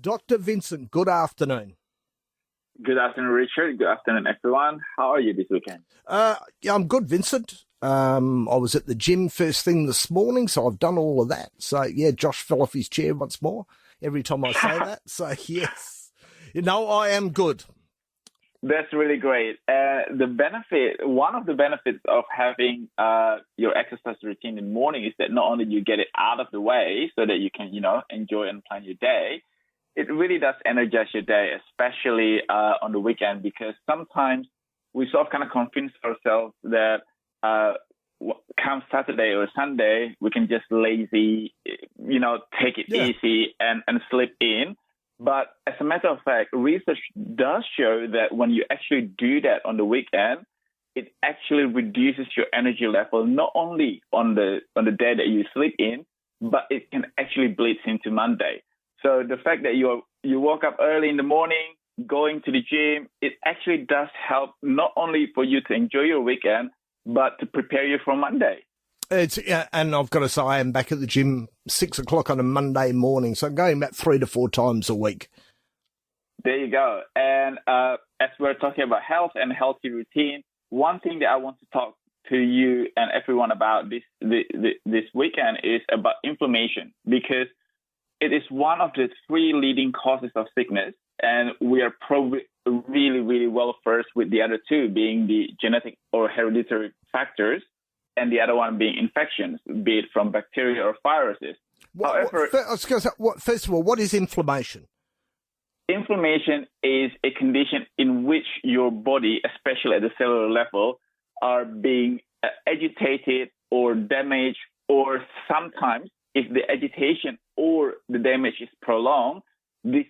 Dr. Vincent, good afternoon. Good afternoon, Richard. Good afternoon, everyone. How are you this weekend? Yeah, I'm good, Vincent. I was at the gym first thing this morning, so I've done all of that. So, yeah, Josh fell off his chair once more every time I say that. So, yes, I am good. That's really great. One of the benefits of having your exercise routine in the morning is that not only you get it out of the way so that you can, enjoy and plan your day, it really does energize your day, especially on the weekend, because sometimes we sort of kind of convince ourselves that come Saturday or Sunday, we can just lazy, take it easy and sleep in. But as a matter of fact, research does show that when you actually do that on the weekend, it actually reduces your energy level, not only on the day that you sleep in, but it can actually bleed into Monday. So the fact that you woke up early in the morning, going to the gym, it actually does help not only for you to enjoy your weekend, but to prepare you for Monday. And I've got to say, I am back at the gym 6 o'clock on a Monday morning, so I'm going about 3 to 4 times a week. There you go. And as we're talking about health and healthy routine, one thing that I want to talk to you and everyone about this weekend is about inflammation, because it is one of the 3 leading causes of sickness, and we are probably really, really well versed with the other 2 being the genetic or hereditary factors, and the other one being infections, be it from bacteria or viruses. First of all, what is inflammation? Inflammation is a condition in which your body, especially at the cellular level, are being agitated or damaged, or sometimes if the agitation or the damage is prolonged, this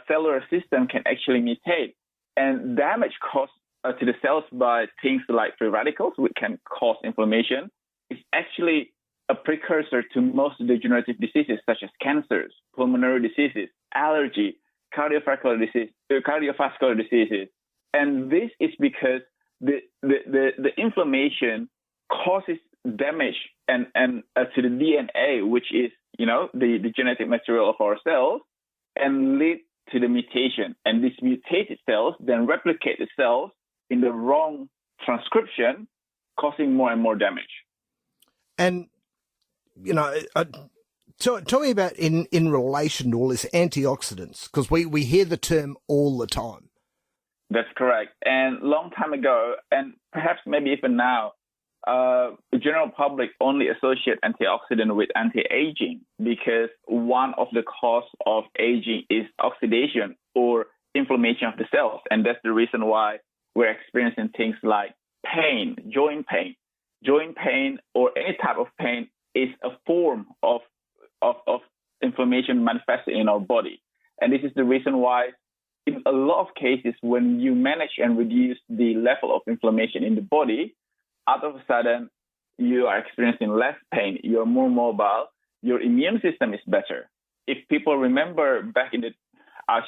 cellular system can actually mutate. And damage caused to the cells by things like free radicals, which can cause inflammation, is actually a precursor to most degenerative diseases such as cancers, pulmonary diseases, allergy, cardiovascular diseases. And this is because the inflammation causes damage and to the DNA, which is the genetic material of our cells, and lead to the mutation. And these mutated cells then replicate the cells in the wrong transcription, causing more and more damage. And tell me about in relation to all this antioxidants, because we hear the term all the time. That's correct. And long time ago, and perhaps maybe even now, the general public only associate antioxidant with anti-aging, because one of the cause of aging is oxidation or inflammation of the cells. And that's the reason why we're experiencing things like pain, joint pain, or any type of pain is a form of inflammation manifested in our body. And this is the reason why in a lot of cases, when you manage and reduce the level of inflammation in the body, out of a sudden, you are experiencing less pain, you're more mobile, your immune system is better. If people remember back in the, I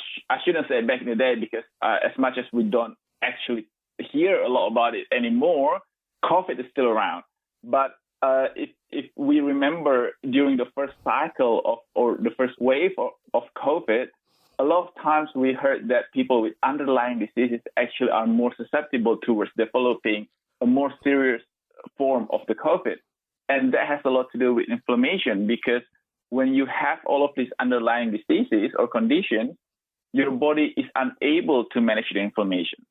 shouldn't say back in the day, because as much as we don't actually hear a lot about it anymore, COVID is still around. But if we remember during the first cycle or the first wave of COVID, a lot of times we heard that people with underlying diseases actually are more susceptible towards developing a more serious form of the COVID. And that has a lot to do with inflammation, because when you have all of these underlying diseases or conditions, your body is unable to manage the inflammation.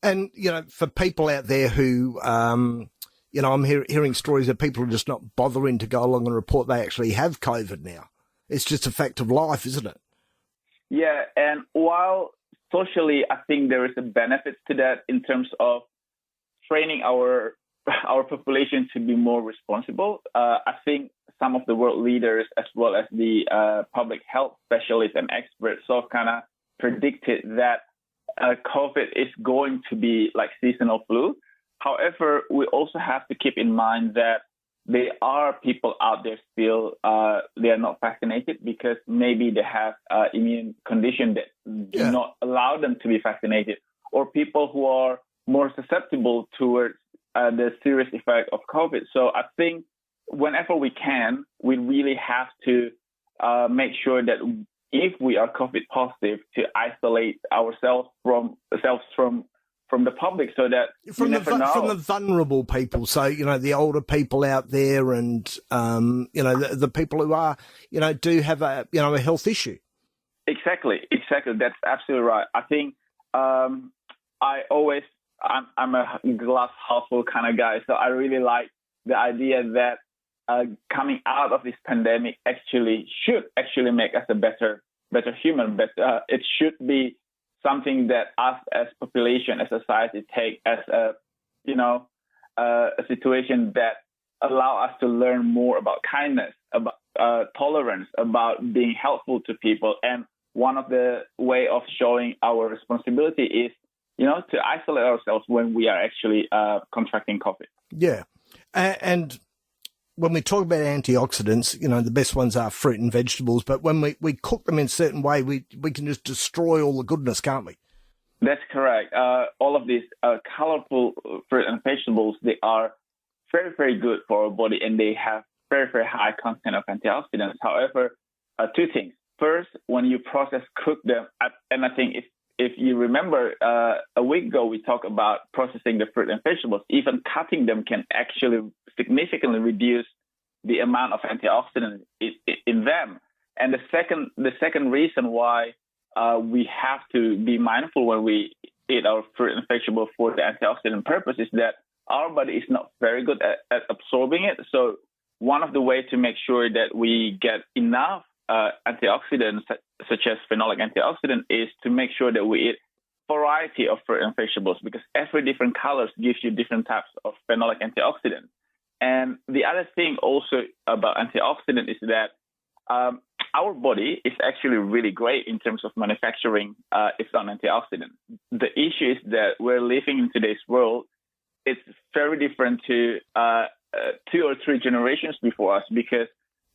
And, for people out there who, I'm hearing stories of people who are just not bothering to go along and report they actually have COVID now. It's just a fact of life, isn't it? Yeah, and while socially, I think there is a benefit to that in terms of training our population to be more responsible. I think some of the world leaders, as well as the public health specialists and experts, sort of kind of predicted that COVID is going to be like seasonal flu. However, we also have to keep in mind that there are people out there still, they are not vaccinated because maybe they have immune condition that do not allow them to be vaccinated, or people who are more susceptible towards the serious effect of COVID. So I think whenever we can, we really have to make sure that if we are COVID positive, to isolate ourselves from the public, so that from you never know. From the vulnerable people, so the older people out there, and the people who are do have a a health issue. Exactly. That's absolutely right. I think I'm a glass half full kind of guy, so I really like the idea that coming out of this pandemic should make us a better human. But it should be something that us as population, as society, take as a situation that allow us to learn more about kindness, about tolerance, about being helpful to people. And one of the way of showing our responsibility is, to isolate ourselves when we are actually contracting COVID. Yeah. And when we talk about antioxidants, the best ones are fruit and vegetables, but when we cook them in a certain way, we can just destroy all the goodness, can't we? That's correct. All of these colorful fruit and vegetables, they are very, very good for our body, and they have very, very high content of antioxidants. However, two things. First, when you cook them, and I think if you remember a week ago, we talked about processing the fruit and vegetables. Even cutting them can actually significantly reduce the amount of antioxidants in them. And the second reason why we have to be mindful when we eat our fruit and vegetables for the antioxidant purpose is that our body is not very good at absorbing it. So one of the ways to make sure that we get enough antioxidants, such as phenolic antioxidant, is to make sure that we eat variety of fruit and vegetables, because every different colors gives you different types of phenolic antioxidants. And the other thing also about antioxidant is that our body is actually really great in terms of manufacturing its own antioxidants. The issue is that we're living in today's world. It's very different to 2 or 3 generations before us, because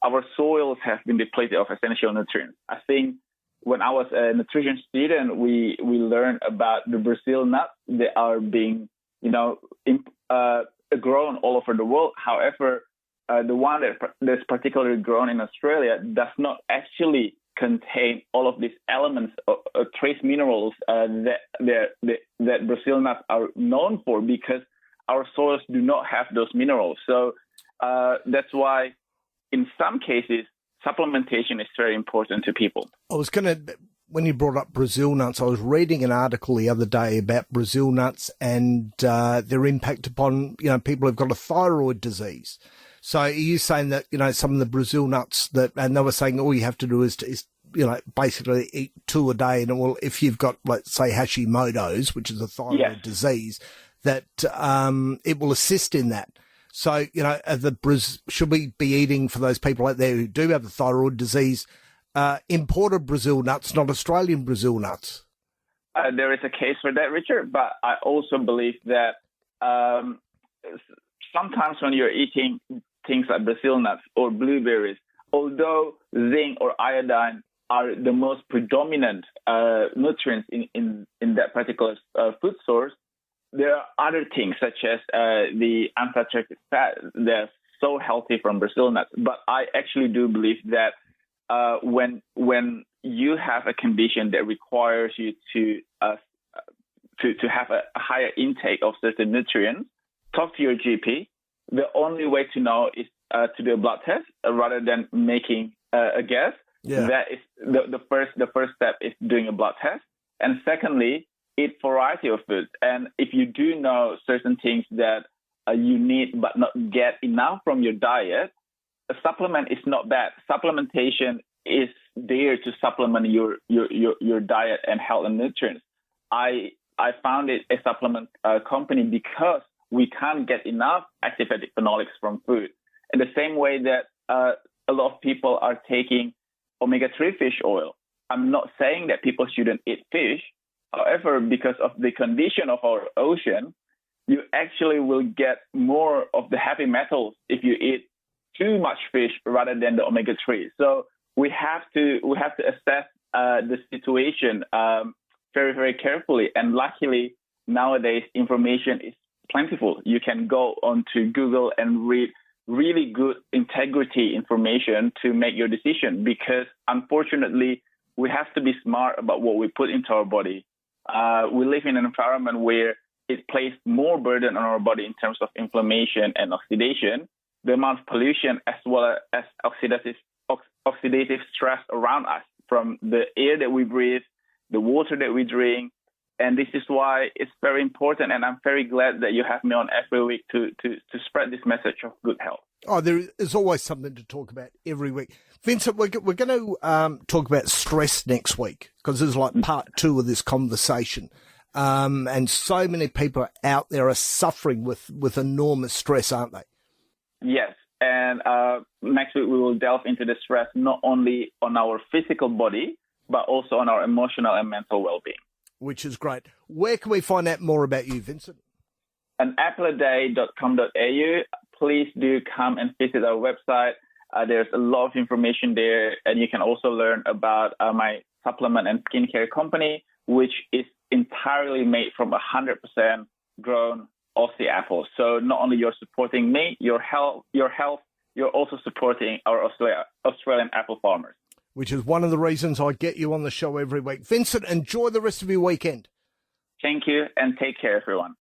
our soils have been depleted of essential nutrients. I think when I was a nutrition student, we learned about the Brazil nuts that are being, grown all over the world. However, the one that's particularly grown in Australia does not actually contain all of these elements, trace minerals that Brazil nuts are known for, because our soils do not have those minerals. So that's why, in some cases, supplementation is very important to people. When you brought up Brazil nuts, I was reading an article the other day about Brazil nuts and their impact upon, people who've got a thyroid disease. So are you saying that, some of the Brazil nuts and they were saying all you have to do is basically eat 2 a day. And if you've got, let's say, Hashimoto's, which is a thyroid disease, that it will assist in that. So, should we be eating, for those people out there who do have the thyroid disease, imported Brazil nuts, not Australian Brazil nuts? There is a case for that, Richard, but I also believe that sometimes when you're eating things like Brazil nuts or blueberries, although zinc or iodine are the most predominant nutrients in that particular food source, there are other things such as the unsaturated fat that's so healthy from Brazil nuts. But I actually do believe that when you have a condition that requires you to have a higher intake of certain nutrients, talk to your GP. The only way to know is to do a blood test rather than making a guess. Yeah. That is the first step is doing a blood test. And secondly, eat variety of foods. And if you do know certain things that you need but not get enough from your diet, a supplement is not bad. Supplementation is there to supplement your diet and health and nutrients. I founded a supplement company because we can't get enough activated phenolics from food. In the same way that a lot of people are taking omega-3 fish oil. I'm not saying that people shouldn't eat fish. However, because of the condition of our ocean, you actually will get more of the heavy metals if you eat too much fish rather than the omega-3. So we have to assess the situation very, very carefully. And luckily, nowadays, information is plentiful. You can go onto Google and read really good integrity information to make your decision, because unfortunately, we have to be smart about what we put into our body. We live in an environment where it places more burden on our body in terms of inflammation and oxidation. The amount of pollution as well as oxidative stress around us from the air that we breathe, the water that we drink. And this is why it's very important. And I'm very glad that you have me on every week to spread this message of good health. Oh, there is always something to talk about every week. Vincent, we're going to talk about stress next week because this is like part 2 of this conversation. And so many people out there are suffering with enormous stress, aren't they? Yes. And next week we will delve into the stress not only on our physical body, but also on our emotional and mental well-being. Which is great. Where can we find out more about you, Vincent? On appleaday.com.au. Please do come and visit our website. There's a lot of information there, and you can also learn about my supplement and skincare company, which is entirely made from 100% grown Aussie apples. So not only you're supporting me, your health, you're also supporting our Australian apple farmers. Which is one of the reasons I get you on the show every week. Vincent, enjoy the rest of your weekend. Thank you, and take care, everyone.